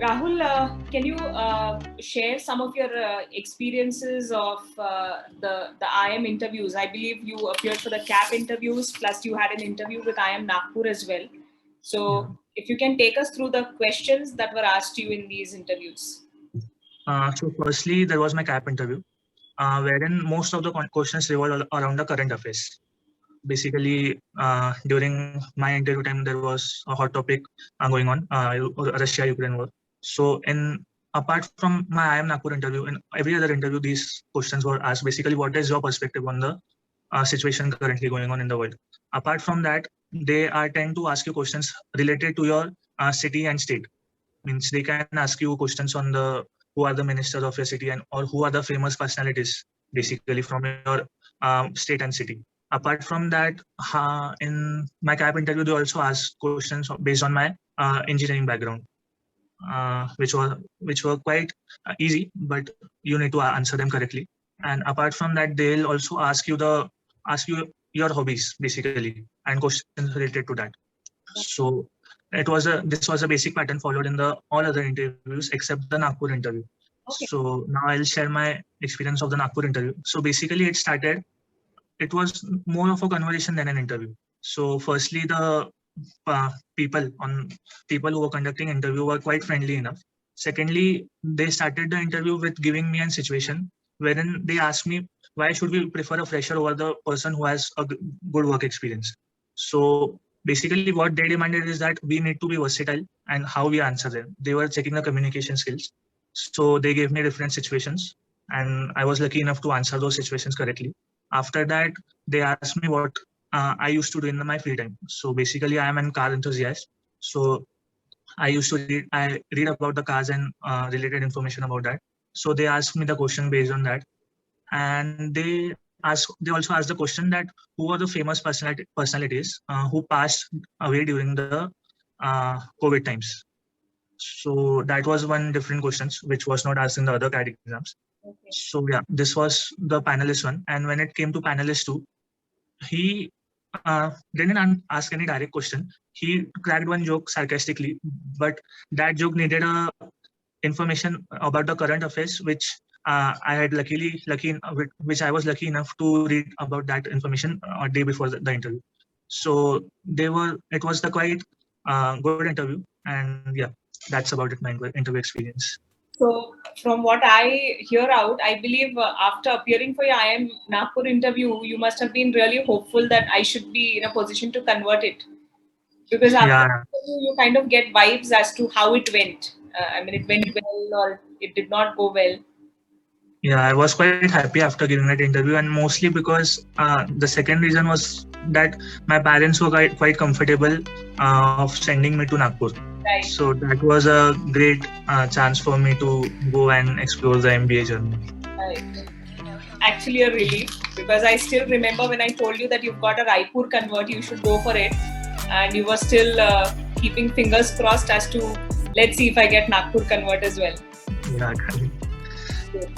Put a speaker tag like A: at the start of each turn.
A: Rahul, can you share some of your experiences of the IIM interviews? I believe you appeared for the CAP interviews, plus you had an interview with IIM Nagpur as well. So if you can take us through the questions that were asked to you in these interviews.
B: So firstly, there was my CAP interview, wherein most of the questions revolved around the current affairs. Basically, during my interview time, there was a hot topic going on, Russia-Ukraine war. So apart from my IIM Nagpur interview, in every other interview, these questions were asked. Basically, what is your perspective on the situation currently going on in the world? Apart from that, they tend to ask you questions related to your city and state. Means they can ask you questions on who are the ministers of your city or who are the famous personalities, basically from your state and city. Apart from that, in my CAP interview, they also asked questions based on my engineering background, which were quite easy, but you need to answer them correctly. And apart from that, they'll also ask you your hobbies, basically, and questions related to that. So this was a basic pattern followed in all other interviews except the Nagpur interview. Okay. So now I'll share my experience of the Nagpur interview. So basically it was more of a conversation than an interview. So firstly, the people who were conducting interview were quite friendly enough. Secondly, they started the interview with giving me a situation wherein they asked me why should we prefer a fresher over the person who has a good work experience. So basically what they demanded is that we need to be versatile and how we answer them. They were checking the communication skills. So they gave me different situations and I was lucky enough to answer those situations correctly. After that, they asked me what I used to do in my free time. So basically I am a car enthusiast. So I used to read about the cars and related information about that. So they asked me the question based on that. And they also asked the question that who are the famous personalities who passed away during the COVID times. So that was one different questions which was not asked in the other CAT exams. Okay. So yeah, this was the panelist one. And when it came to panelist 2, he didn't ask any direct question. He cracked one joke sarcastically, but that joke needed information about the current affairs, which I had which I was lucky enough to read about that information a day before the interview. So it was the quite good interview, and yeah, that's about it, my interview experience.
A: So from what I hear out, I believe after appearing for your IIM Nagpur interview, you must have been really hopeful that I should be in a position to convert it. Because after the interview, you kind of get vibes as to how it went. I mean, it went well or it did not go well.
B: Yeah, I was quite happy after giving that interview, and mostly because the second reason was that my parents were quite comfortable of sending me to Nagpur. Right. So that was a great chance for me to go and explore the MBA journey.
A: Right. Actually a relief, because I still remember when I told you that you've got a Raipur convert, you should go for it. And you were still keeping fingers crossed as to let's see if I get Nagpur convert as well.
B: Yeah,
A: good.